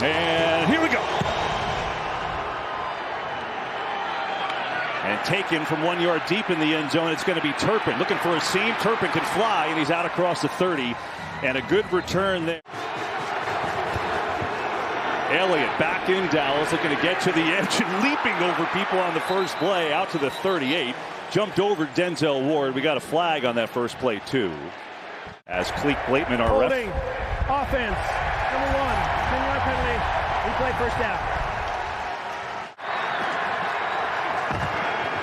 And here we go. And taken from 1 yard deep in the end zone. It's going to be Turpin looking for a seam. Turpin can fly, and he's out across the 30. And a good return there. Elliott back in Dallas, looking to get to the edge and leaping over people on the first play out to the 38. Jumped over Denzel Ward. We got a flag on that first play, too. As Cleek Blakeman, our holding ref. Offense, number 1, 10-yard penalty. Replay first down.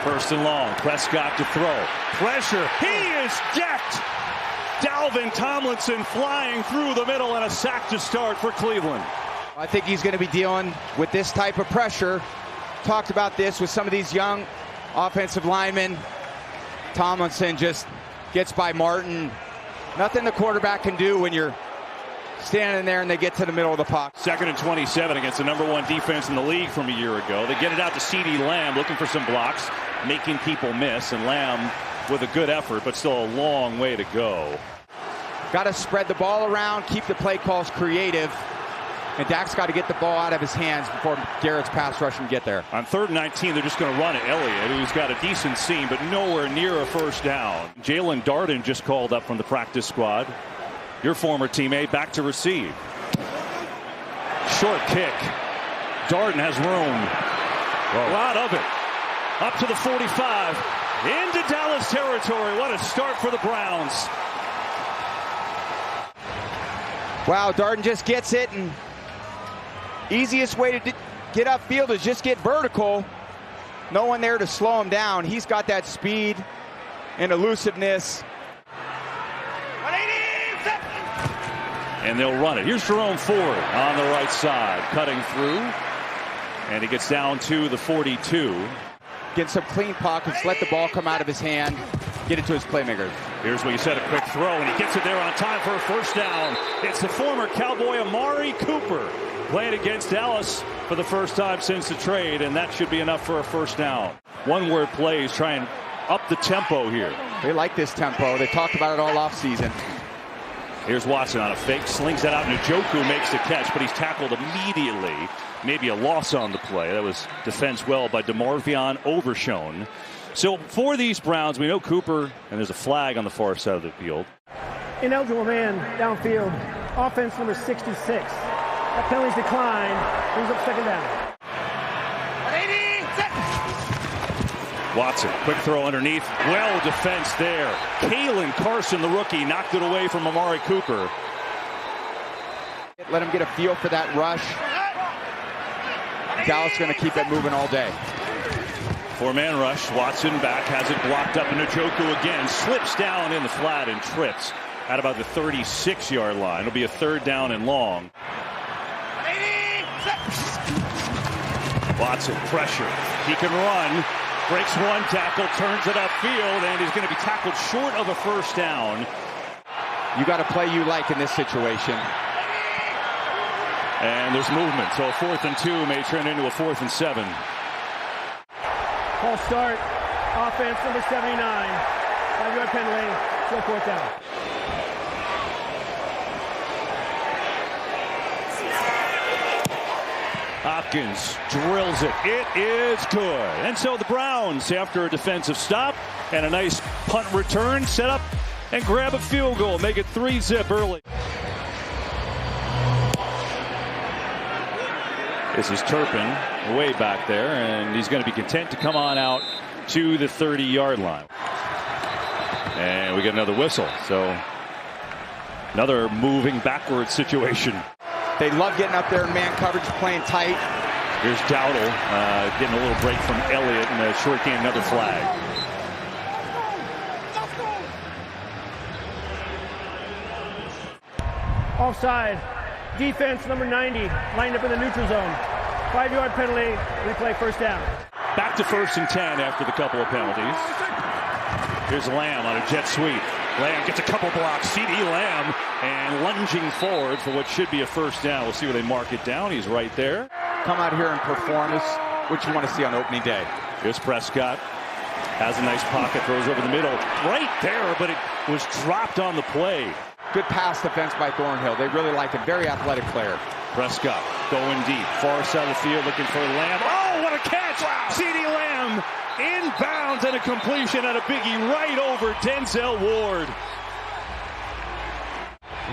First and long. Prescott to throw. Pressure. He is decked. Dalvin Tomlinson flying through the middle and a sack to start for Cleveland. I think he's going to be dealing with this type of pressure. Talked about this with some of these young offensive linemen. Tomlinson just gets by Martin. Nothing the quarterback can do when you're standing there and they get to the middle of the pocket. 2nd and 27 against the #1 defense in the league from a year ago. They get it out to CeeDee Lamb looking for some blocks, making people miss, and Lamb with a good effort, but still a long way to go. Got to spread the ball around, keep the play calls creative. And Dak's got to get the ball out of his hands before Garrett's pass rush can get there. On 3rd and 19, they're just going to run it. Elliott, who's got a decent seam, but nowhere near a first down. Jalen Darden just called up from the practice squad. Your former teammate back to receive. Short kick. Darden has room. A lot of it. Up to the 45. Into Dallas territory. What a start for the Browns. Wow, Darden just gets it, and easiest way to get upfield is just get vertical. No one there to slow him down. He's got that speed and elusiveness. And they'll run it. Here's Jerome Ford on the right side, cutting through. And he gets down to the 42. Get some clean pockets, let the ball come out of his hand, get it to his playmakers. Here's where you set a quick throw, and he gets it there on time for a first down. It's the former Cowboy Amari Cooper playing against Dallas for the first time since the trade, and that should be enough for a first down. One-word plays try and up the tempo here. They like this tempo. They talked about it all offseason. Here's Watson on a fake, slings that out, and Njoku makes the catch, but he's tackled immediately. Maybe a loss on the play. That was defense well by DeMarvion Overshown. So for these Browns, we know Cooper, and there's a flag on the far side of the field. Ineligible man downfield. Offense number 66. That penalty's declined. Brings up second down. Watson, quick throw underneath. Well defense there. Kalen Carson, the rookie, knocked it away from Amari Cooper. Let him get a feel for that rush. Dallas going to keep it moving all day. 4-man rush. Watson back, has it blocked up, and Njoku again slips down in the flat and trips at about the 36-yard line. It'll be a 3rd down and long. Watson, pressure. He can run. Breaks one tackle, turns it upfield, and he's going to be tackled short of a first down. You got to play you like in this situation. And there's movement, so a 4th and 2 may turn into a 4th and 7. False start. Offense number 79. 5-yard penalty. Still 4th down. Hopkins drills it. It is good. And so the Browns, after a defensive stop and a nice punt return, set up and grab a field goal. Make it 3-zip early. This is Turpin way back there, and he's going to be content to come on out to the 30-yard line. And we get another whistle. So another moving backward situation. They love getting up there in man coverage, playing tight. Here's Dowdle getting a little break from Elliott in a short game, another flag. Offside. Defense number 90 lined up in the neutral zone. 5-yard penalty. Replay first down. Back to 1st and 10 after the couple of penalties. Here's Lamb on a jet sweep. Lamb gets a couple blocks. CeeDee Lamb and lunging forward for what should be a first down. We'll see where they mark it down. He's right there. Come out here and perform this, what you want to see on opening day. Here's Prescott. Has a nice pocket, throws over the middle. Right there, but it was dropped on the play. Good pass defense by Thornhill. They really like him. Very athletic player. Prescott going deep, far side of the field, looking for Lamb. Oh, what a catch! Wow. CeeDee Lamb inbounds and a completion at a biggie right over Denzel Ward.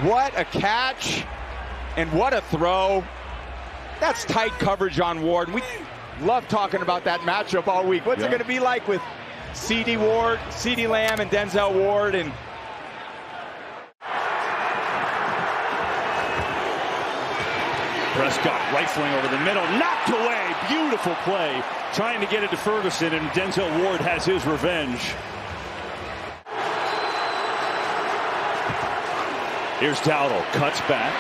What a catch and what a throw. That's tight coverage on Ward. We love talking about that matchup all week. What's it going to be like with CeeDee Lamb and Denzel Ward? And Prescott rifling over the middle, knocked away. Beautiful play, trying to get it to Ferguson, and Denzel Ward has his revenge. Here's Dowdle, cuts back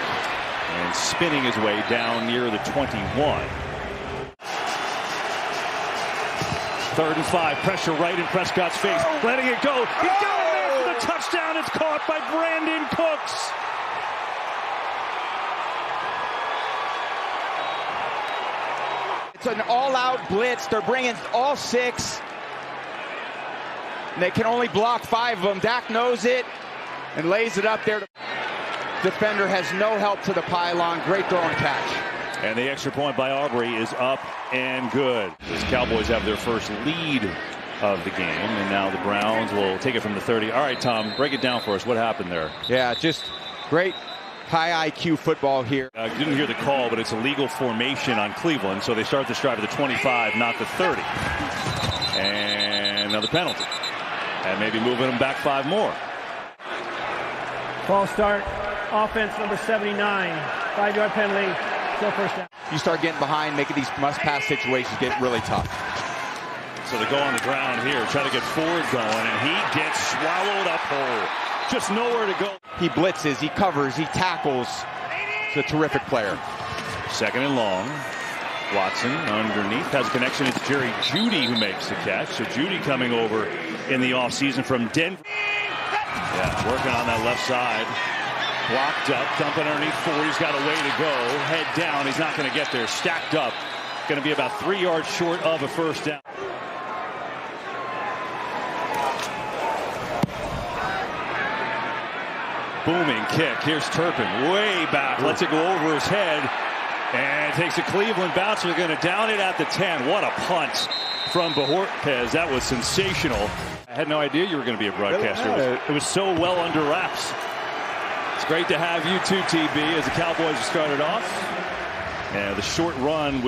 and spinning his way down near the 21. 3rd and 5, pressure right in Prescott's face, letting it go. He's got it there for the touchdown. It's caught by Brandon Cooks. It's an all-out blitz. They're bringing all 6. And they can only block 5 of them. Dak knows it and lays it up there. Defender has no help to the pylon. Great throw and catch. And the extra point by Aubrey is up and good. The Cowboys have their first lead of the game, and now the Browns will take it from the 30. All right, Tom, break it down for us. What happened there? Yeah, just great high IQ football here. Didn't hear the call, but it's a legal formation on Cleveland, so they start this drive at the 25, not the 30. And another penalty. And maybe moving them back 5 more. False start. Offense number 79. 5-yard penalty. Still first down. You start getting behind, making these must-pass situations get really tough. So they go on the ground here, try to get Ford going, and he gets swallowed up whole. Just nowhere to go. He blitzes, he covers, he tackles. He's a terrific player. 2nd and long. Watson underneath, has a connection. It's Jerry Jeudy who makes the catch. So Jeudy coming over in the offseason from Denver. Yeah, working on that left side. Blocked up, dumping underneath 4. He's got a way to go. Head down. He's not going to get there. Stacked up. Going to be about 3 yards short of a first down. Booming kick. Here's Turpin. Way back. Lets it go over his head. And takes a Cleveland bouncer. They're going to down it at the 10. What a punt from Bojorquez. That was sensational. I had no idea you were going to be a broadcaster. Really? It was so well under wraps. It's great to have you too, TB, as the Cowboys have started off. And the short run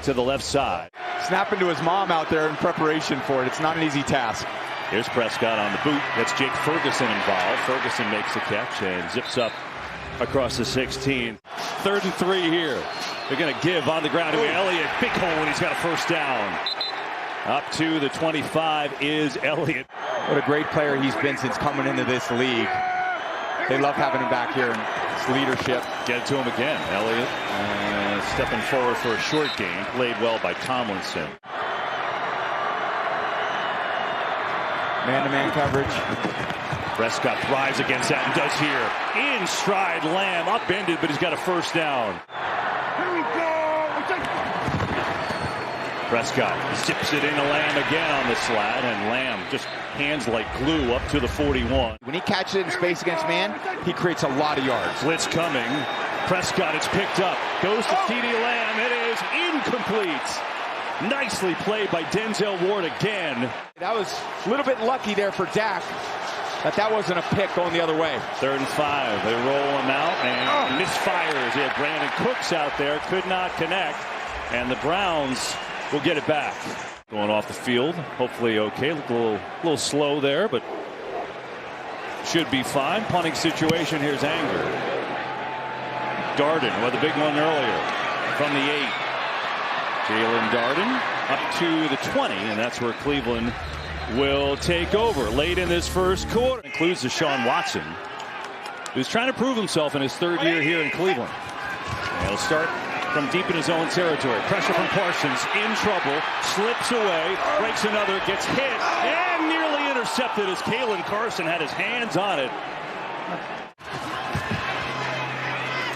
to the left side. Snapping to his mom out there in preparation for it. It's not an easy task. Here's Prescott on the boot. That's Jake Ferguson involved. Ferguson makes the catch and zips up across the 16. 3rd and 3 here. They're going to give on the ground to Elliott. Big hole, and he's got a first down. Up to the 25 is Elliott. What a great player he's been since coming into this league. They love having him back here in his leadership. Get it to him again. Elliott stepping forward for a short gain. Played well by Tomlinson. Man-to-man coverage. Prescott thrives against that and does here. In stride, Lamb upended, but he's got a first down. Here we go. Prescott zips it into Lamb again on the slat, and Lamb just hands like glue up to the 41. When he catches it in space against man, he creates a lot of yards. Blitz coming. Prescott, it's picked up. Goes to CeeDee Lamb. It is incomplete. Nicely played by Denzel Ward again. That was a little bit lucky there for Dak, but that wasn't a pick going the other way. 3rd and 5. They roll him out and misfires. They had Brandon Cooks out there. Could not connect. And the Browns will get it back. Going off the field. Hopefully okay. Look a little slow there, but should be fine. Punting situation. Here's Anger. Darden with a big one earlier from the 8. Jalen Darden up to the 20, and that's where Cleveland will take over late in this first quarter. Includes Deshaun Watson, who's trying to prove himself in his 3rd year here in Cleveland. And he'll start from deep in his own territory. Pressure from Parsons, in trouble, slips away, breaks another, gets hit, and nearly intercepted as Kalen Carson had his hands on it.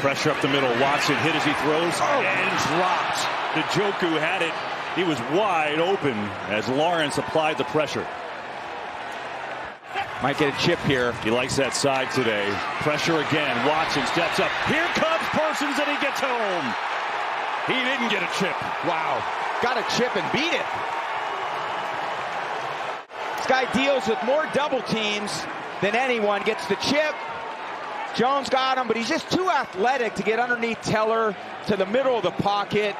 Pressure up the middle. Watson hit as he throws and dropped. Njoku had it. He was wide open as Lawrence applied the pressure. Might get a chip here. He likes that side today. Pressure again. Watson steps up. Here comes Parsons, and he gets home. He didn't get a chip. Wow. Got a chip and beat it. This guy deals with more double teams than anyone. Gets the chip. Jones got him, but he's just too athletic to get underneath Teller to the middle of the pocket.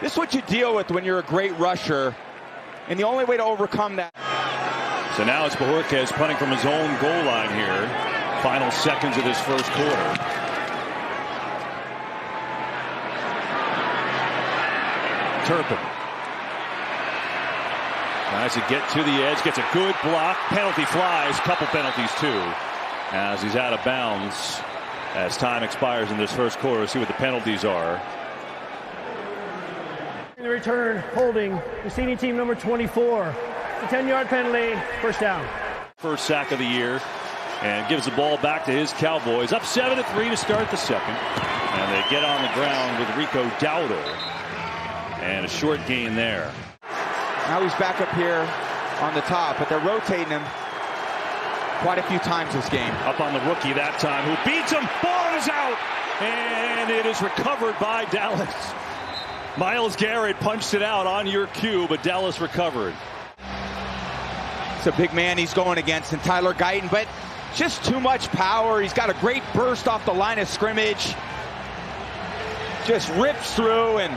This is what you deal with when you're a great rusher. And the only way to overcome that. So now it's Bojorquez punting from his own goal line here. Final seconds of this first quarter. Turpin tries to get to the edge, gets a good block. Penalty flies, couple penalties too, as he's out of bounds as time expires in this first quarter. We'll see what the penalties are. In the return, holding, receiving team number 24. The 10-yard penalty, first down. First sack of the year, and gives the ball back to his Cowboys. Up 7-3 to start the second. And they get on the ground with Rico Dowdle. And a short gain there. Now he's back up here on the top, but they're rotating him quite a few times this game. Up on the rookie that time, who beats him. Ball is out, and it is recovered by Dallas. Myles Garrett punched it out on your cue, but Dallas recovered. It's a big man he's going against, and Tyler Guyton, but just too much power. He's got a great burst off the line of scrimmage. Just rips through, and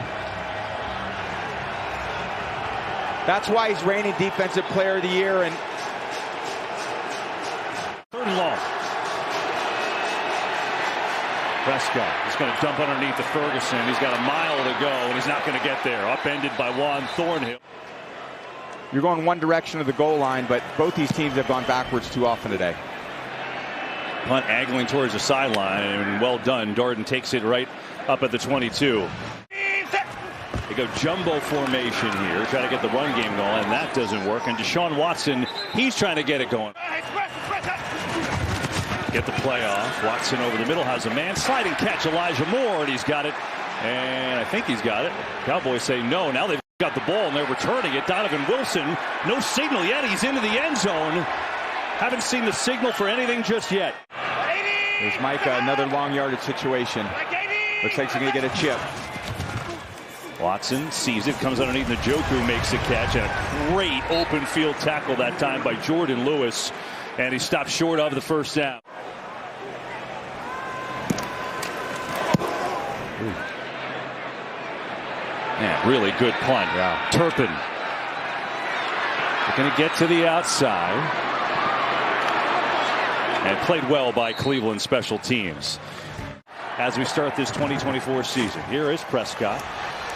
that's why he's reigning Defensive Player of the Year. And third and long. Prescott is going to dump underneath the Ferguson. He's got a mile to go, and he's not going to get there. Upended by Juan Thornhill. You're going one direction of the goal line, but both these teams have gone backwards too often today. Punt angling towards the sideline, and well done. Darden takes it right up at the 22. They go jumbo formation here, try to get the run game going, and that doesn't work. And Deshaun Watson, he's trying to get it going. Get the play off. Watson over the middle has a man. Sliding catch, Elijah Moore, and he's got it. And I think he's got it. Cowboys say no. Now they've got the ball, and they're returning it. Donovan Wilson, no signal yet. He's into the end zone. Haven't seen the signal for anything just yet. There's Micah, another long yardage situation. Looks like he's going to get a chip. Watson sees it, comes underneath Njoku, makes the catch, and a great open field tackle that time by Jordan Lewis, and he stopped short of the first down. Yeah, really good punt. Yeah. Turpin. They're going to get to the outside. And played well by Cleveland special teams. As we start this 2024 season, here is Prescott.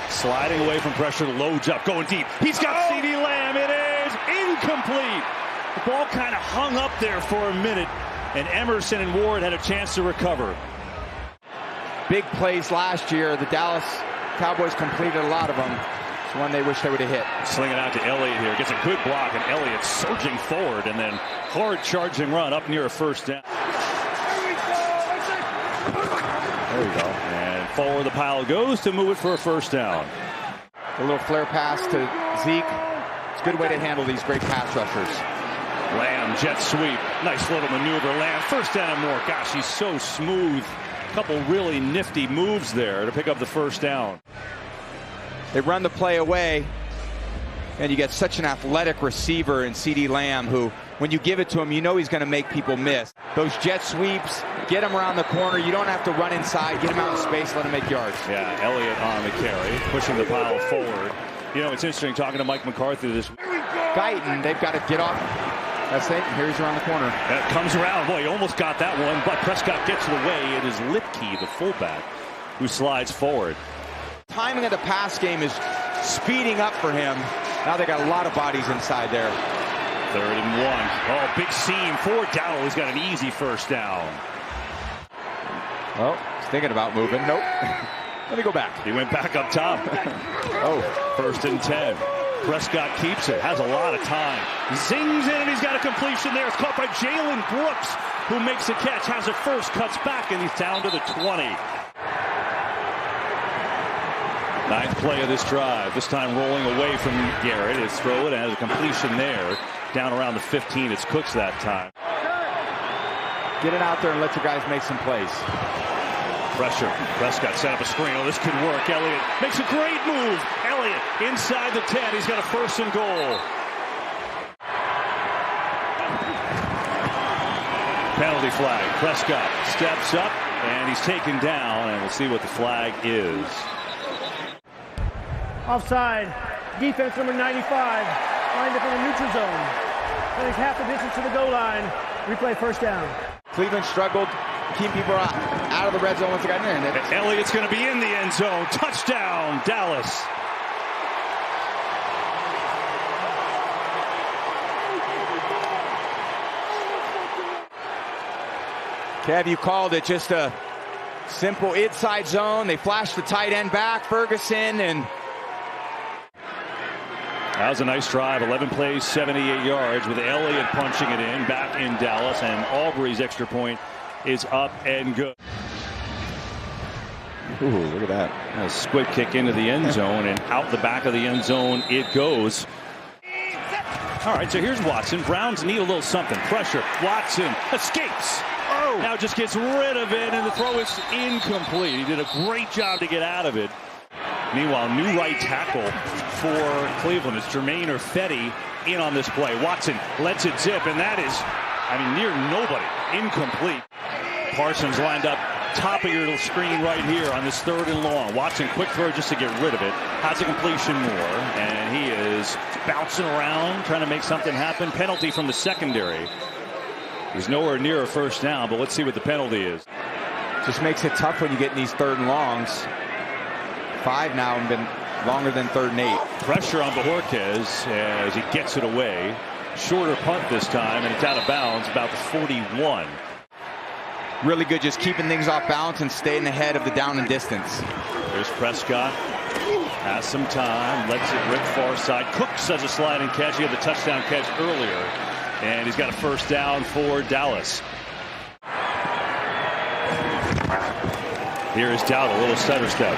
Sliding away from pressure, loads up, going deep. He's got CeeDee Lamb. It is incomplete. The ball kind of hung up there for a minute, and Emerson and Ward had a chance to recover. Big plays last year. The Dallas Cowboys completed a lot of them. It's one they wish they would have hit. Slinging out to Elliott here. Gets a good block, and Elliott surging forward, and then hard charging run up near a first down. There we go. And forward the pile goes to move it for a first down. A little flare pass to Zeke. It's a good way to handle these great pass rushers. Lamb, jet sweep. Nice little maneuver. Lamb, first down and more. Gosh, he's so smooth. A couple really nifty moves there to pick up the first down. They run the play away, and you get such an athletic receiver in CeeDee Lamb who, when you give it to him, you know he's going to make people miss. Those jet sweeps, get him around the corner. You don't have to run inside. Get him out of space, let him make yards. Yeah, Elliott on the carry, pushing the pile forward. You know, it's interesting talking to Mike McCarthy this week. Guyton, they've got to get off. That's it. Here's around the corner. And it comes around. Boy, he almost got that one, but Prescott gets it away. It is Lipke, the fullback, who slides forward. Timing of the pass game is speeding up for him. Now they got a lot of bodies inside there. 3rd and 1. Oh, big seam for Dowdle. He's got an easy first down. Oh, he's thinking about moving. Nope. Let me go back. He went back up top. Oh, 1st and 10. Prescott keeps it. Has a lot of time. Zings in, and he's got a completion there. It's caught by Jalen Brooks, who makes a catch. Has it first, cuts back, and he's down to the 20. 9th play of this drive. This time rolling away from Garrett. His throw it has a completion there. Down around the 15. It's Cooks that time. Get it out there and let your guys make some plays. Pressure. Prescott set up a screen. Oh, this could work. Elliott makes a great move. Elliott inside the 10. He's got a 1st and goal. Penalty flag. Prescott steps up, and he's taken down, and we'll see what the flag is. Offside. Defense number 95. Lined up in the neutral zone. Plays half the distance to the goal line. Replay 1st down. Cleveland struggled to keep people out of the red zone once they got in there. Elliott's going to be in the end zone. Touchdown, Dallas. Kev, you called it, just a simple inside zone. They flashed the tight end back, Ferguson, and that was a nice drive. 11 plays, 78 yards with Elliott punching it in back in Dallas, and Aubrey's extra point is up and good. Ooh, look at that. A squib kick into the end zone, and out the back of the end zone it goes. All right, so here's Watson. Browns need a little something. Pressure. Watson escapes. Oh! Now just gets rid of it, and the throw is incomplete. He did a great job to get out of it. Meanwhile, new right tackle for Cleveland is Jermaine Urfetti in on this play. Watson lets it zip, and that is, near nobody. Incomplete. Parsons lined up top of your screen right here on this 3rd and long. Watson, quick throw just to get rid of it. Has a completion more, and he is bouncing around, trying to make something happen. Penalty from the secondary. He's nowhere near a 1st down, but let's see what the penalty is. Just makes it tough when you get in these 3rd and longs. 5 now and been longer than 3rd and 8. Pressure on Bojorquez as he gets it away. Shorter punt this time, and it's out of bounds about the 41. Really good just keeping things off balance and staying ahead of the down and distance. There's Prescott. Has some time. Lets it rip far side. Cooks has a sliding catch. He had the touchdown catch earlier. And he's got a 1st down for Dallas. Here is Dowd, a little stutter step.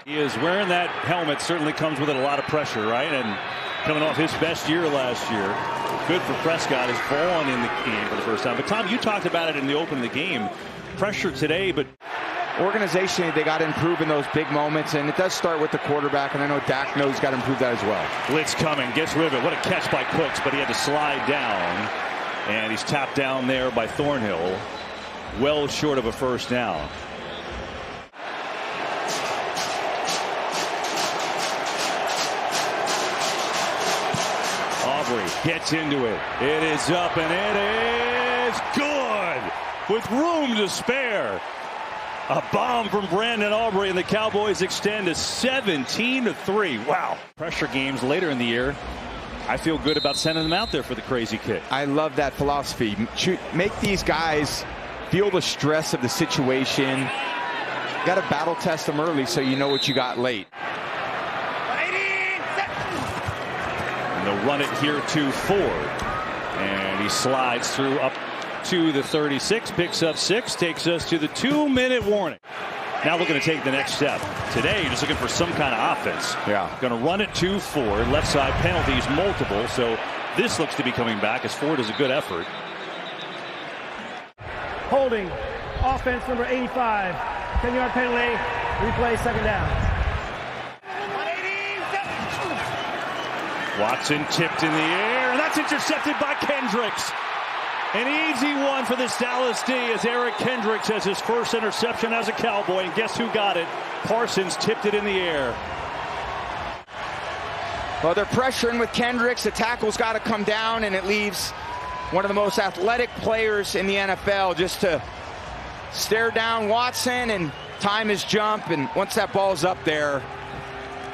He is wearing that helmet. Certainly comes with it a lot of pressure, right? And coming off his best year last year. Good for Prescott. Is Vaughn in the game for the 1st time. But Tom, you talked about it in the open of the game. Pressure today, but organizationally, they got to improve in those big moments, and it does start with the quarterback, and I know Dak knows he's got to improve that as well. Blitz coming, gets rid of it. What a catch by Cooks, but he had to slide down, and he's tapped down there by Thornhill. Well short of a 1st down. Aubrey gets into it. It is up, and it is good with room to spare. A bomb from Brandon Aubrey, and the Cowboys extend to 17-3. Wow. Pressure games later in the year. I feel good about sending them out there for the crazy kick. I love that philosophy. Make these guys feel the stress of the situation. You got to battle test them early so you know what you got late. And they'll run it here to Ford. And he slides through up to the 36, picks up 6, takes us to the 2-minute warning. Now looking to take the next step. Today, just looking for some kind of offense. Yeah. Going to run it to Ford. Left side penalties multiple, so this looks to be coming back as Ford is a good effort. Holding. Offense number 85. 10-yard penalty. Replay 2nd down. Watson tipped in the air, and that's intercepted by Kendricks. An easy one for this Dallas D as Eric Kendricks has his 1st interception as a Cowboy. And guess who got it? Parsons tipped it in the air. Well, they're pressuring with Kendricks. The tackle's got to come down, and it leaves one of the most athletic players in the NFL just to stare down Watson and time his jump. And once that ball's up there,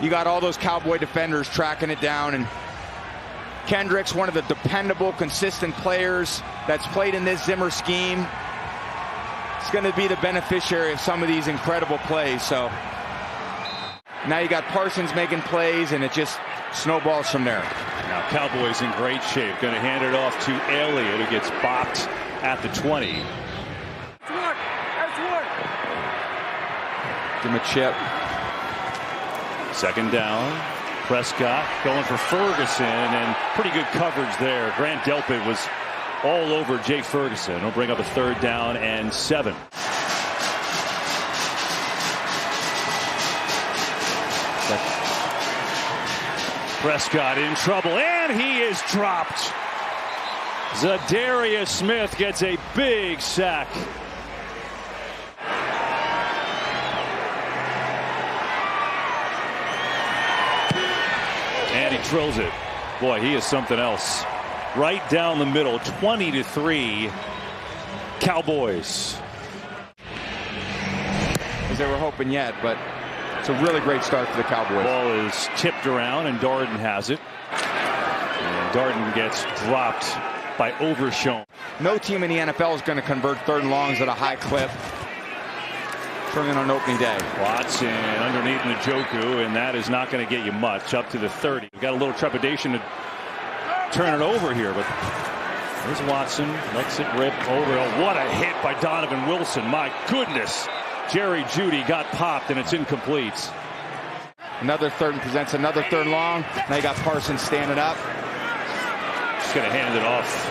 you got all those Cowboy defenders tracking it down. And Kendricks, one of the dependable, consistent players that's played in this Zimmer scheme, is going to be the beneficiary of some of these incredible plays. So now you got Parsons making plays, and it just snowballs from there. Now Cowboys in great shape. Going to hand it off to Elliott, who gets bopped at the 20. Give him a chip. 2nd down. Prescott going for Ferguson, and pretty good coverage there. Grant Delpit was all over Jake Ferguson. He'll bring up a 3rd down and 7. Prescott in trouble, and he is dropped. Zadarius Smith gets a big sack. And he drills it. Boy, he is something else. Right down the middle, 20-3, Cowboys. As they were hoping yet, but it's a really great start for the Cowboys. Ball is tipped around, and Darden has it. And Darden gets dropped by Overshown. No team in the NFL is going to convert third and longs at a high clip. Turning on opening day. Watson underneath Njoku, and that is not going to get you much. Up to the 30. We've got a little trepidation to turn it over here, but there's Watson. Lets it rip over. Oh, what a hit by Donovan Wilson. My goodness. Jerry Jeudy got popped, and it's incomplete. Another third and presents another third long. Now you got Parsons standing up. Just going to hand it off.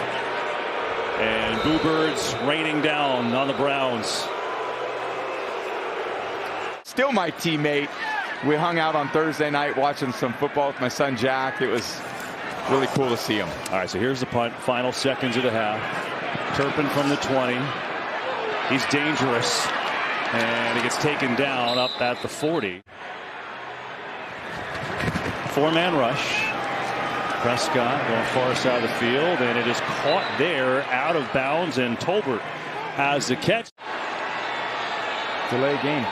And Boo Birds raining down on the Browns. Still my teammate. We hung out on Thursday night watching some football with my son Jack. It was really cool to see him. All right, so here's the punt. Final seconds of the half. Turpin from the 20. He's dangerous. And he gets taken down up at the 40. Four-man rush. Prescott going far side of the field, and it is caught there out of bounds, and Tolbert has the catch. Delay game.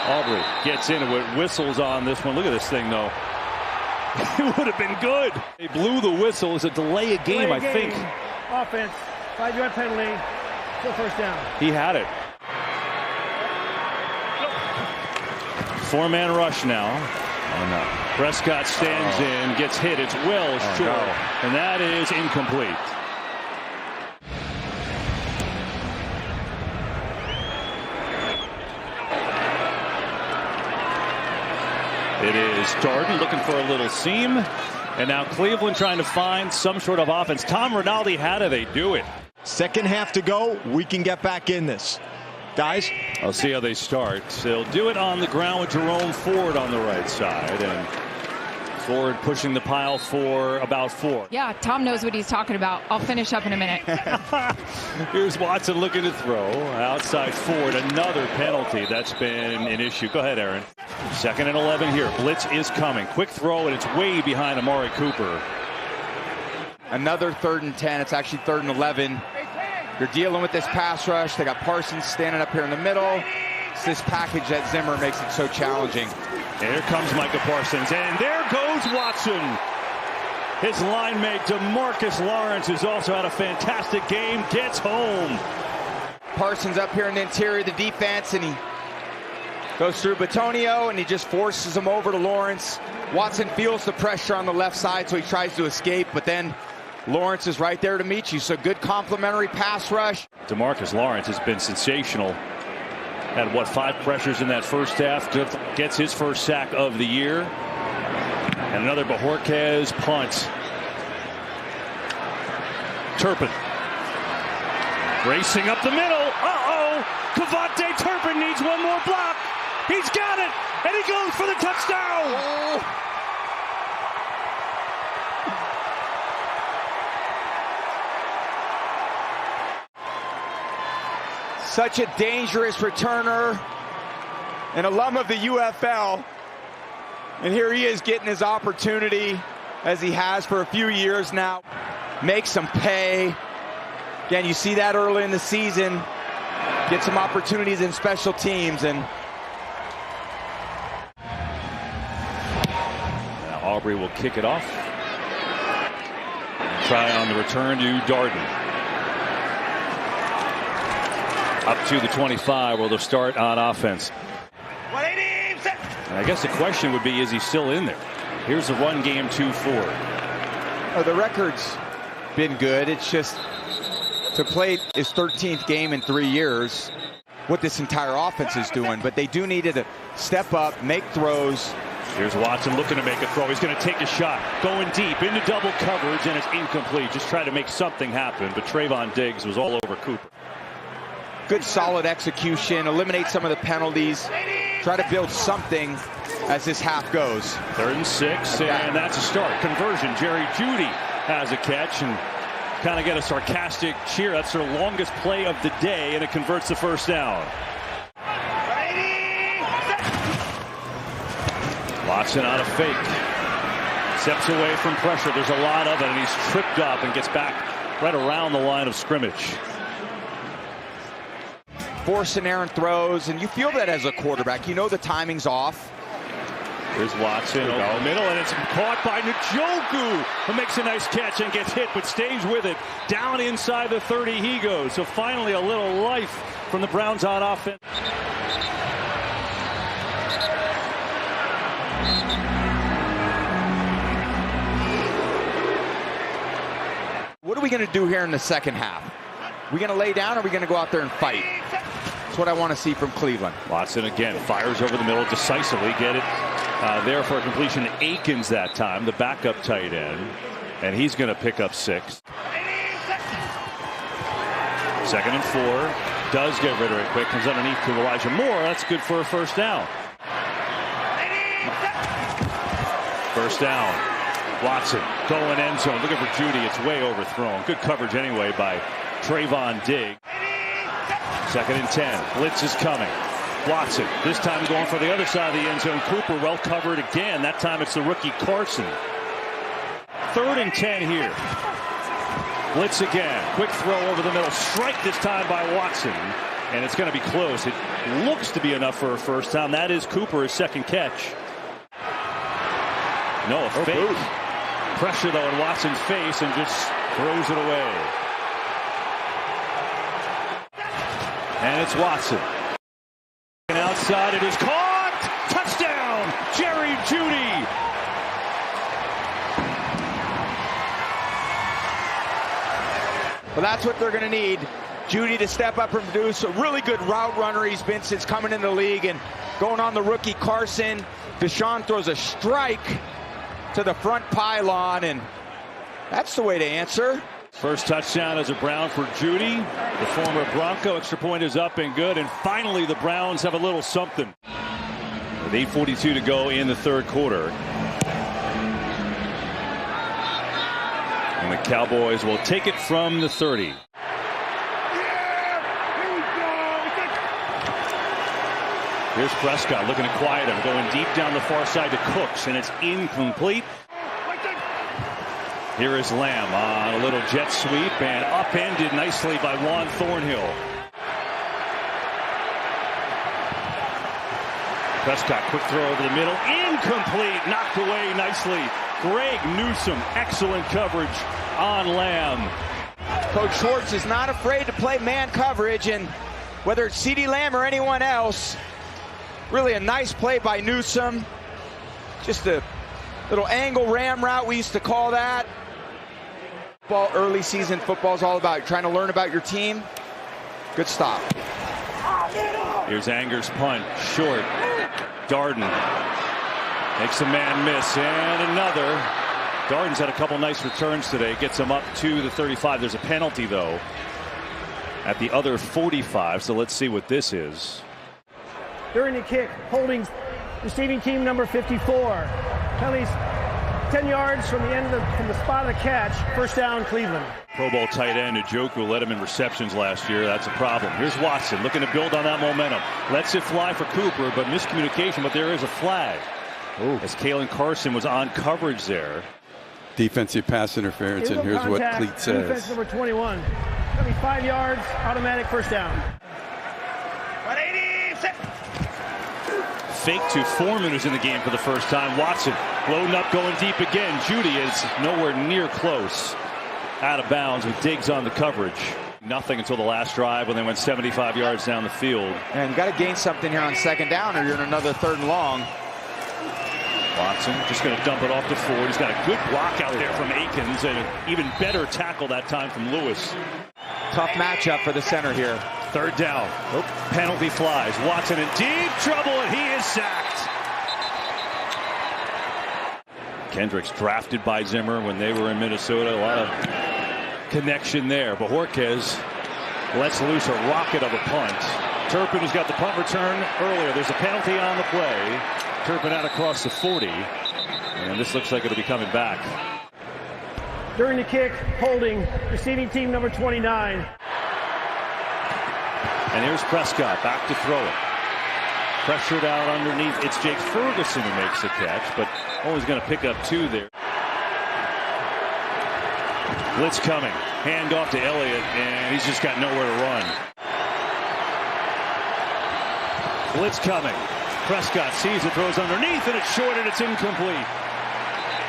Aubrey gets into it, whistles on this one. Look at this thing, though. It would have been good. They blew the whistle. It's a delay of game, I think. Offense, 5-yard penalty, full first down. He had it. Four-man rush now. Oh, no. Prescott stands in, gets hit. It's well short, and that is incomplete. It is Darden looking for a little seam, and now Cleveland trying to find some sort of offense. Tom Rinaldi, how do they do it? Second half to go. We can get back in this. Guys, I'll see how they start. They'll do it on the ground with Jerome Ford on the right side, and Ford pushing the pile for about 4. Yeah, Tom knows what he's talking about. I'll finish up in a minute. Here's Watson looking to throw. Outside Ford, another penalty. That's been an issue. Go ahead, Aaron. 2nd and 11 here. Blitz is coming. Quick throw, and it's way behind Amari Cooper. Another 3rd and 10. It's actually 3rd and 11. You're dealing with this pass rush. They got Parsons standing up here in the middle. It's this package that Zimmer makes it so challenging. And here comes Micah Parsons, and there goes Watson. His line mate, DeMarcus Lawrence, who's also had a fantastic game, gets home. Parsons up here in the interior of the defense, and he goes through Batonio, and he just forces him over to Lawrence. Watson feels the pressure on the left side, so he tries to escape, but then Lawrence is right there to meet you, so good complimentary pass rush. DeMarcus Lawrence has been sensational. Had, 5 pressures in that first half. Gets his first sack of the year. And another Bajorquez punt. Turpin. Racing up the middle. Uh-oh! Cavante Turpin needs one more block. He's got it! And he goes for the touchdown! Oh. Such a dangerous returner, an alum of the UFL, and here he is getting his opportunity as he has for a few years now. Makes some pay. Again, you see that early in the season. Get some opportunities in special teams, and now Aubrey will kick it off. Try on the return to Darden. Up to the 25 where they'll start on offense. And I guess the question would be, is he still in there? Here's the run game 2-4. The record's been good. It's just to play his 13th game in 3 years, what this entire offense is doing. But they do need to step up, make throws. Here's Watson looking to make a throw. He's going to take a shot. Going deep into double coverage, and it's incomplete. Just try to make something happen. But Trayvon Diggs was all over Cooper. Good solid execution, eliminate some of the penalties, try to build something as this half goes. 3rd and 6, and that's a start. Conversion. Jerry Jeudy has a catch and kind of get a sarcastic cheer. That's their longest play of the day, and it converts the first down. Watson on a fake. Steps away from pressure. There's a lot of it, and he's tripped up and gets back right around the line of scrimmage. Forcing errant throws, and you feel that as a quarterback. You know the timing's off. Here's Watson over the middle, and it's caught by Njoku, who makes a nice catch and gets hit, but stays with it. Down inside the 30 he goes. So finally a little life from the Browns on offense. What are we going to do here in the second half? Are we going to lay down, or are we going to go out there and fight? That's what I want to see from Cleveland. Watson again fires over the middle decisively. Get it there for a completion to Akins that time, the backup tight end. And he's going to pick up 6. 2nd and 4. Does get rid of it quick. Comes underneath to Elijah Moore. That's good for a first down. First down. Watson going end zone. Looking for Jeudy. It's way overthrown. Good coverage anyway by Trayvon Diggs. 2nd and 10. Blitz is coming. Watson this time going for the other side of the end zone. Cooper well covered again. That time it's the rookie Carson. 3rd and 10 here. Blitz again. Quick throw over the middle. Strike this time by Watson. And it's going to be close. It looks to be enough for a first down. That is Cooper's second catch. No, a fake. Pressure though in Watson's face and just throws it away. And it's Watson. And outside it is caught. Touchdown, Jerry Jeudy. Well, that's what they're going to need. Jeudy to step up and produce. A really good route runner he's been since coming in the league, and going on the rookie Carson. Deshaun throws a strike to the front pylon, and that's the way to answer. First touchdown as a Brown for Jeudy. The former Bronco. Extra point is up and good. And finally the Browns have a little something. With 8:42 to go in the 3rd quarter. And the Cowboys will take it from the 30. Here's Prescott looking to quiet him. Going deep down the far side to Cooks. And it's incomplete. Here is Lamb on a little jet sweep and upended nicely by Juan Thornhill. Prescott, quick throw over the middle. Incomplete. Knocked away nicely. Greg Newsome, excellent coverage on Lamb. Coach Schwartz is not afraid to play man coverage, and whether it's CeeDee Lamb or anyone else, really a nice play by Newsome. Just a little angle ram route, we used to call that. Early season football is all about trying to learn about your team. Good stop. Here's Anger's punt. Short. Darden makes a man miss. And another. Darden's had a couple nice returns today. Gets him up to the 35. There's a penalty, though, at the other 45. So let's see what this is. During the kick, holding receiving team number 54. Penalties 10 yards from the end from the spot of the catch. First down, Cleveland. Pro Bowl tight end Njoku led him in receptions last year. That's a problem. Here's Watson looking to build on that momentum. Lets it fly for Cooper, but miscommunication. But there is a flag. Ooh. As Kalen Carson was on coverage there. Defensive pass interference, and here's what Cleat says. Defense number 21. That'll be 5 yards, automatic first down. 186. Fake to Foreman, who's in the game for the first time. Watson loading up, going deep again. Jeudy is nowhere near close. Out of bounds with Diggs on the coverage. Nothing until the last drive when they went 75 yards down the field. And you got to gain something here on second down, or you're in another 3rd and long. Watson just going to dump it off to Ford. He's got a good block out there from Akins, and an even better tackle that time from Lewis. Tough matchup for the center here. 3rd down. Penalty flies. Watson in deep trouble, and he is sacked. Kendricks drafted by Zimmer when they were in Minnesota. A lot of connection there. Bojorquez lets loose a rocket of a punt. Turpin, who's got the punt return earlier. There's a penalty on the play. Turpin out across the 40. And this looks like it'll be coming back. During the kick, holding, receiving team number 29. And here's Prescott back to throw it. Pressured out underneath. It's Jake Ferguson who makes the catch, but always going to pick up 2 there. Blitz coming. Hand off to Elliott, and he's just got nowhere to run. Blitz coming. Prescott sees it, throws underneath, and it's short, and it's incomplete.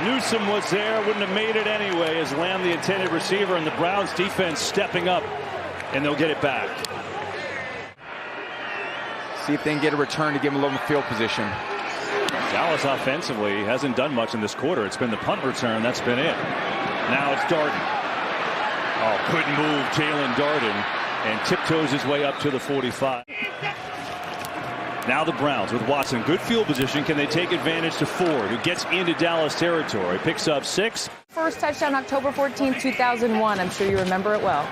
Newsome was there, wouldn't have made it anyway as Lamb, the intended receiver, and the Browns defense stepping up, and they'll get it back. See if they can get a return to give them a little field position. Dallas offensively hasn't done much in this quarter. It's been the punt return. That's been it. Now it's Darden. Oh, couldn't move Jalen Darden and tiptoes his way up to the 45. Now the Browns with Watson. Good field position. Can they take advantage to Ford, who gets into Dallas territory, picks up 6. First touchdown October 14, 2001. I'm sure you remember it well.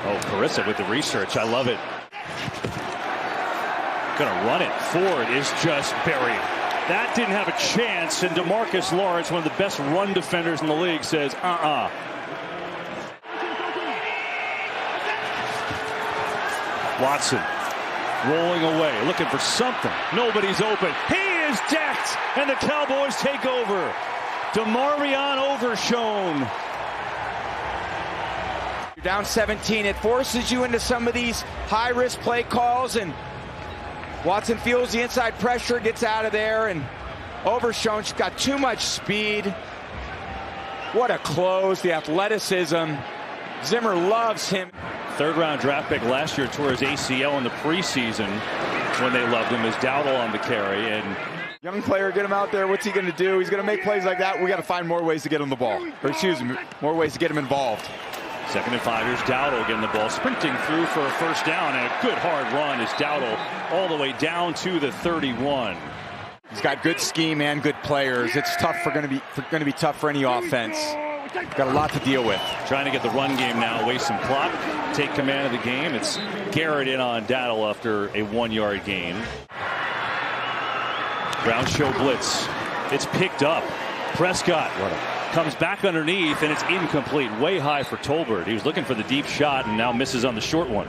Oh, Carissa with the research. I love it. Gonna run it. Ford is just buried. That didn't have a chance, and DeMarcus Lawrence, one of the best run defenders in the league, says, Watson rolling away, looking for something. Nobody's open. He is decked, and the Cowboys take over. DeMarvion Overshown. You're down 17. It forces you into some of these high-risk play calls, and Watson feels the inside pressure, gets out of there, and Overshown's got too much speed. What a close, the athleticism. Zimmer loves him. 3rd-round draft pick last year, tore his ACL in the preseason when they loved him. Is Dowdle on the carry, and Young player, get him out there. What's he going to do? He's going to make plays like that. We got to find more ways to get him the ball. Or excuse me, more ways to get him involved. 2nd and 5. Here's Dowdle getting the ball, sprinting through for a first down, and a good hard run is Dowdle all the way down to the 31. He's got good scheme and good players. It's tough going to be tough for any offense. Got a lot to deal with. Trying to get the run game now, waste some clock, take command of the game. It's Garrett in on Dowdle after a 1-yard gain. Browns show blitz. It's picked up. Prescott comes back underneath, and it's incomplete. Way high for Tolbert. He was looking for the deep shot and now misses on the short one.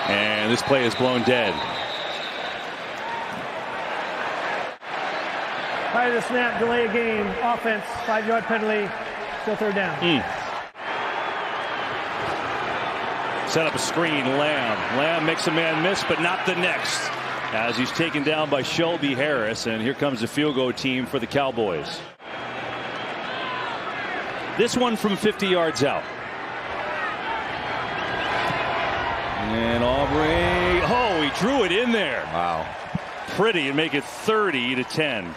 And this play is blown dead. Prior to the snap, delay a game, offense, 5-yard penalty, still 3rd down. Set up a screen, Lamb. Lamb makes a man miss, but not the next, as he's taken down by Shelby Harris, and here comes the field goal team for the Cowboys. This one from 50 yards out. And Aubrey, oh, he drew it in there. Wow. Pretty, and make it 30-10.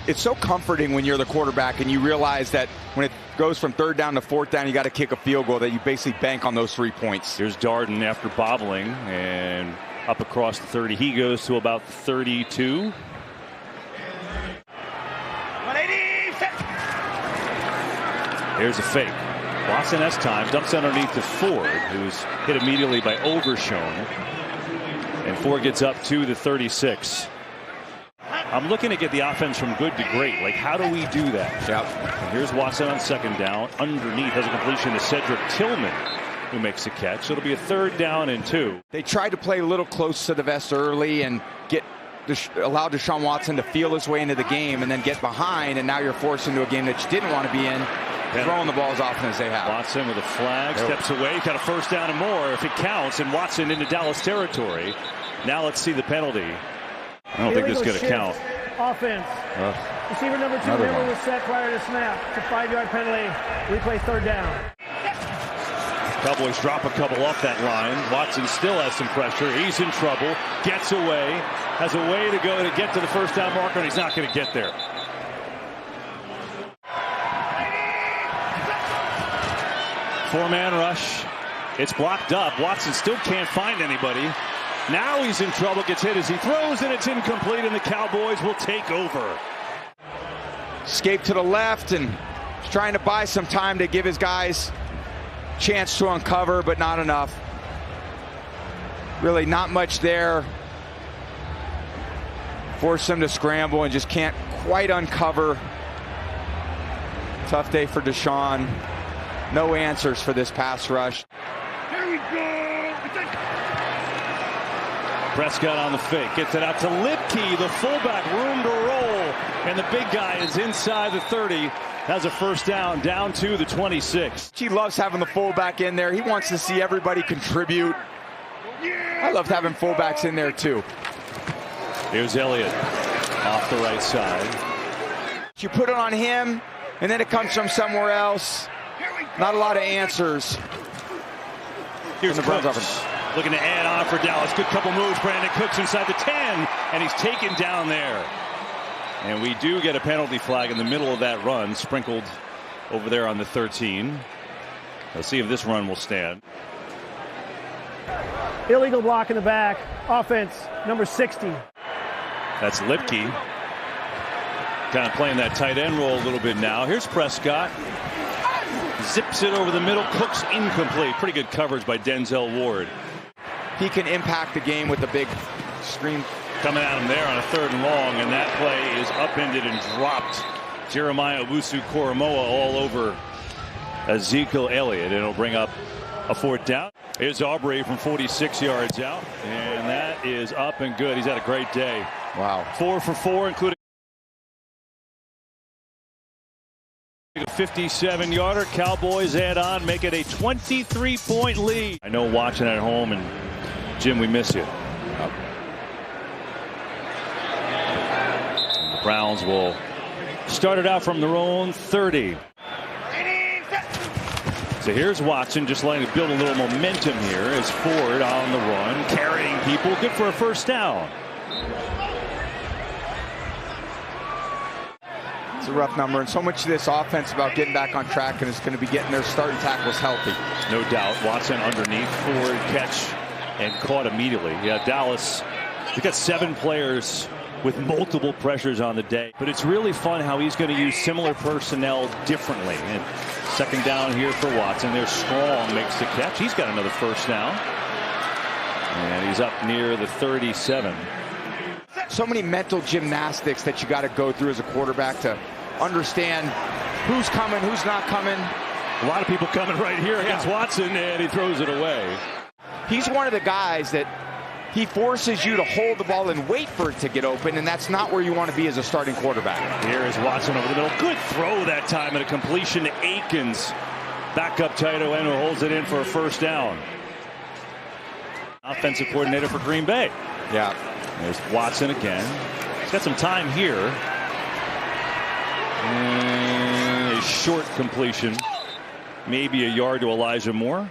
It's so comforting when you're the quarterback and you realize that when it goes from 3rd down to 4th down, you got to kick a field goal, that you basically bank on those 3 points. Here's Darden after bobbling and up across the 30. He goes to about 32. Here's a fake. Watson has time, dumps underneath to Ford, who's hit immediately by Overshown. And Ford gets up to the 36. I'm looking to get the offense from good to great. Like, how do we do that? Yep. And here's Watson on 2nd down. Underneath has a completion to Cedric Tillman, who makes a catch. So it'll be a 3rd down and 2. They tried to play a little close to the vest early and allow Deshaun Watson to feel his way into the game and then get behind, and now you're forced into a game that you didn't want to be in, throwing the ball as often as they have. Watson with a flag, steps away, got a 1st down and more if it counts, and Watson into Dallas territory. Now let's see the penalty. I don't think this is going to count. Offense. Receiver number 2 never was set prior to snap. It's a 5-yard penalty. Replay 3rd down. Cowboys drop a couple off that line. Watson still has some pressure. He's in trouble. Gets away. Has a way to go to get to the 1st down marker, and he's not going to get there. Four-man rush. It's blocked up. Watson still can't find anybody. Now he's in trouble, gets hit as he throws, and it's incomplete, and the Cowboys will take over. Escape to the left, and He's trying to buy some time to give his guys a chance to uncover, but not enough. Really not much there. Force them to scramble and just can't quite uncover. Tough day for Deshaun. No answers for this pass rush. Here we go. Prescott on the fake, gets it out to Lipke, the fullback, room to roll, and the big guy is inside the 30. Has a first down, down to the 26. He loves having the fullback in there. He wants to see everybody contribute. I love having fullbacks in there too. Here's Elliott off the right side. You put it on him, and then it comes from somewhere else. Not a lot of answers. Here's the Browns offense. Looking to add on for Dallas. Good couple moves. Brandon Cooks inside the 10, and he's taken down there. And we do get a penalty flag in the middle of that run, sprinkled over there on the 13. Let's see if this run will stand. Illegal block in the back. Offense, number 60. That's Lipke. Kind of playing that tight end role a little bit now. Here's Prescott. Zips it over the middle. Cooks incomplete. Pretty good coverage by Denzel Ward. He can impact the game with the big screen. Coming at him there on a 3rd and long, and that play is upended and dropped. Jeremiah Owusu-Koramoah all over Ezekiel Elliott, and it'll bring up a 4th down. Here's Aubrey from 46 yards out, and that is up and good. He's had a great day. Wow. 4 for 4, including a 57-yarder. Cowboys add on, make it a 23-point lead. I know watching at home, and Jim, we miss you. The Browns will start it out from their own 30. So here's Watson, just letting it build a little momentum here as Ford on the run, carrying people. Good for a first down. It's a rough number, and so much of this offense about getting back on track, and it's going to be getting their starting tackles healthy. No doubt. Watson underneath, Ford catch and caught immediately. Yeah, Dallas, we got 7 players with multiple pressures on the day, but it's really fun how he's going to use similar personnel differently. And 2nd down here for Watson. There's Strong, makes the catch. He's got another first down, and he's up near the 37. So many mental gymnastics that you got to go through as a quarterback to understand who's coming, who's not coming. A lot of people coming right here against Watson, and he throws it away. He's one of the guys that he forces you to hold the ball and wait for it to get open, and that's not where you want to be as a starting quarterback. Here is Watson over the middle. Good throw that time, and a completion to Akins. Backup tight end who holds it in for a first down. Offensive coordinator for Green Bay. Yeah. There's Watson again. He's got some time here. And a short completion. Maybe a yard to Elijah Moore.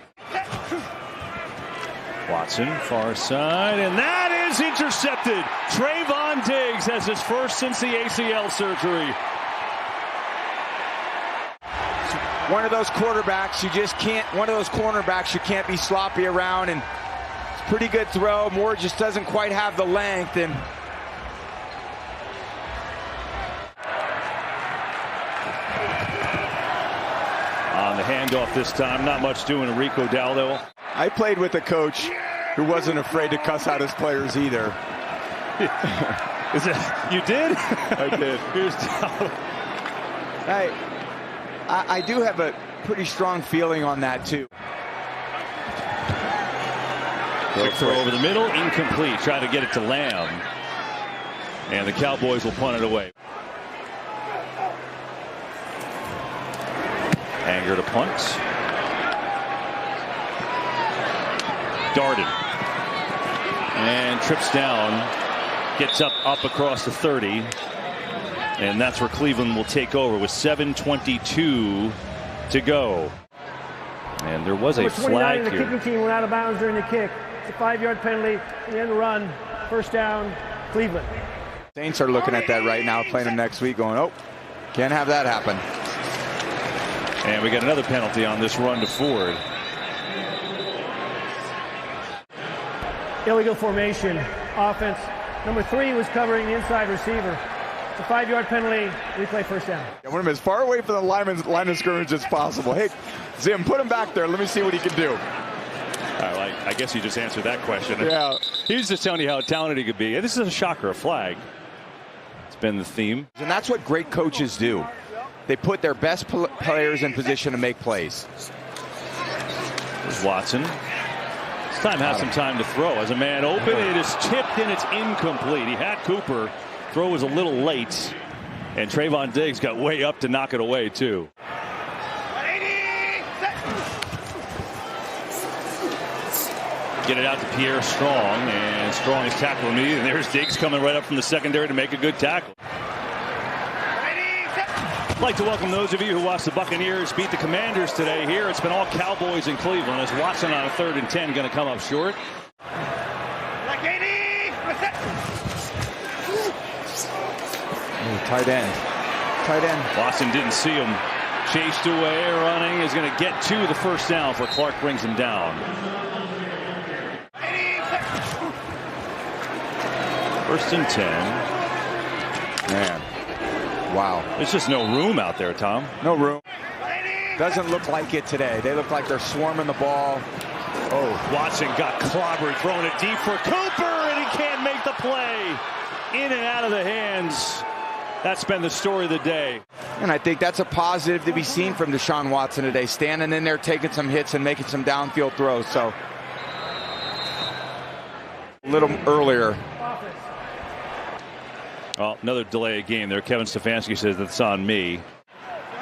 Watson, far side, and that is intercepted. Trayvon Diggs has his first since the ACL surgery. One of those quarterbacks you just can't, one of those cornerbacks you can't be sloppy around, and it's a pretty good throw. Moore just doesn't quite have the length, and on the handoff this time, not much doing to Rico Daldo. I played with a coach who wasn't afraid to cuss out his players either. Is it? You did? I did. Here's Daldo. I do have a pretty strong feeling on that too. Quick throw over the middle, incomplete. Try to get it to Lamb. And the Cowboys will punt it away. Anger to punt. Darden. And trips down. Gets up across the 30. And that's where Cleveland will take over with 7:22 to go. And there was a flag the here. kicking team went out of bounds during the kick. It's a 5-yard penalty. The end run. First down, Cleveland. Saints are looking at that right now, playing them next week, going, oh, can't have that happen. And we got another penalty on this run to Ford. Illegal formation. Offense. Number 3 was covering the inside receiver. It's a 5-yard penalty. Replay first down. I want him as far away from the line of scrimmage as possible. Hey, Zim, put him back there. Let me see what he can do. I guess you just answered that question. Yeah. He was just telling you how talented he could be. This is a shocker, a flag. It's been the theme. And that's what great coaches do. They put their best players in position to make plays. There's Watson. This time has some time to throw. As a man open, it is tipped and it's incomplete. He had Cooper. Throw was a little late. And Trayvon Diggs got way up to knock it away, too. Get it out to Pierre Strong, and Strong is tackled immediately. And there's Diggs coming right up from the secondary to make a good tackle. I'd like to welcome those of you who watched the Buccaneers beat the Commanders today. Here it's been all Cowboys in Cleveland, as Watson on a 3rd and 10 going to come up short. Tight end. Watson didn't see him. Chased away, running, is going to get to the first down for Clark, brings him down. 1st and 10. Man, wow. There's just no room out there, Tom. No room. Doesn't look like it today. They look like they're swarming the ball. Oh, Watson got clobbered, throwing it deep for Cooper, and he can't make the play. In and out of the hands. That's been the story of the day. And I think that's a positive to be seen from Deshaun Watson today, standing in there, taking some hits and making some downfield throws. So a little earlier. Well, another delay of game there. Kevin Stefanski says that's on me.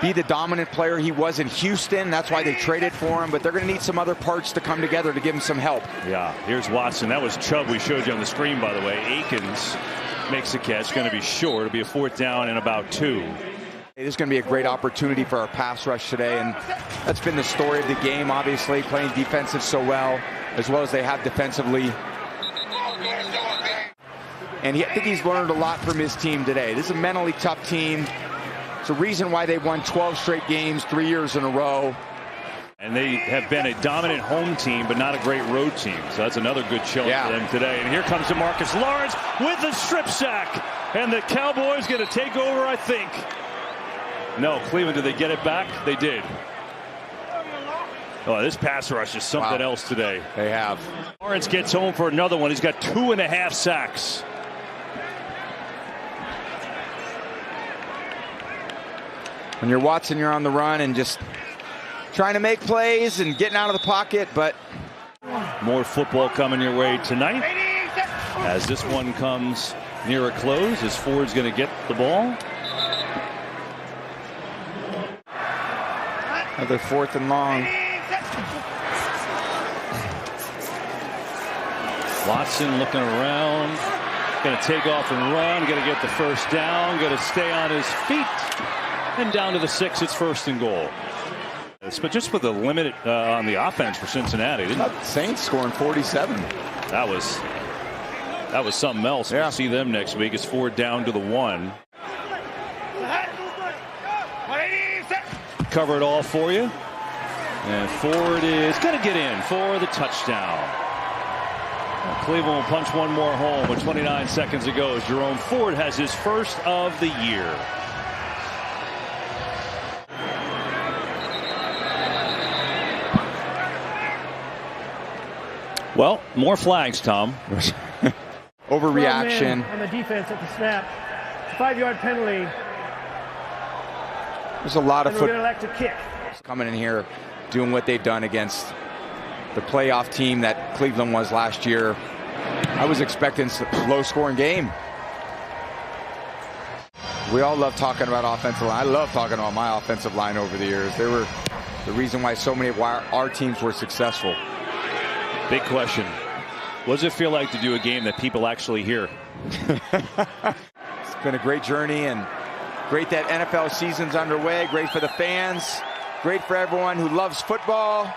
Be the dominant player he was in Houston. That's why they traded for him. But they're going to need some other parts to come together to give him some help. Yeah, here's Watson. That was Chubb we showed you on the screen, by the way. Akins makes the catch. Going to be short. It'll be a 4th down and about 2. This is going to be a great opportunity for our pass rush today. And that's been the story of the game, obviously, playing defensive so well as they have defensively. And I think he's learned a lot from his team today. This is a mentally tough team. It's a reason why they won 12 straight games 3 years in a row. And they have been a dominant home team, but not a great road team. So that's another good showing for them today. And here comes DeMarcus Lawrence with a strip sack. And the Cowboys going to take over, I think. No, Cleveland, did they get it back? They did. Oh, this pass rush is something else today. They have. Lawrence gets home for another one. He's got 2.5 sacks. When you're Watson, you're on the run and just trying to make plays and getting out of the pocket, but more football coming your way tonight as this one comes near a close, as Ford's going to get the ball. Another 4th and long. Watson looking around, going to take off and run, going to get the first down, going to stay on his feet, and down to the 6, it's 1st and goal. But just with the limit on the offense for Cincinnati, Saints scoring 47. That was something else. Yeah. We'll see them next week. It's 4 down to the 1. Cover it all for you. And Ford is going to get in for the touchdown. Cleveland will punch one more home with 29 seconds to go as Jerome Ford has his first of the year. Well, more flags, Tom. Overreaction. On the defense at the snap. 5-yard penalty. There's a lot of We're going to elect a kick. coming in here doing what they've done against the playoff team that Cleveland was last year. I was expecting a low-scoring game. We all love talking about offensive line. I love talking about my offensive line over the years. They were the reason why so many of our teams were successful. Big question. What does it feel like to do a game that people actually hear? It's been a great journey, and great that NFL season's underway. Great for the fans. Great for everyone who loves football.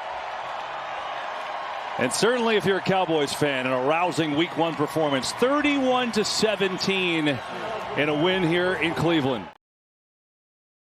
And certainly if you're a Cowboys fan, an arousing Week 1 performance, 31-17 in a win here in Cleveland.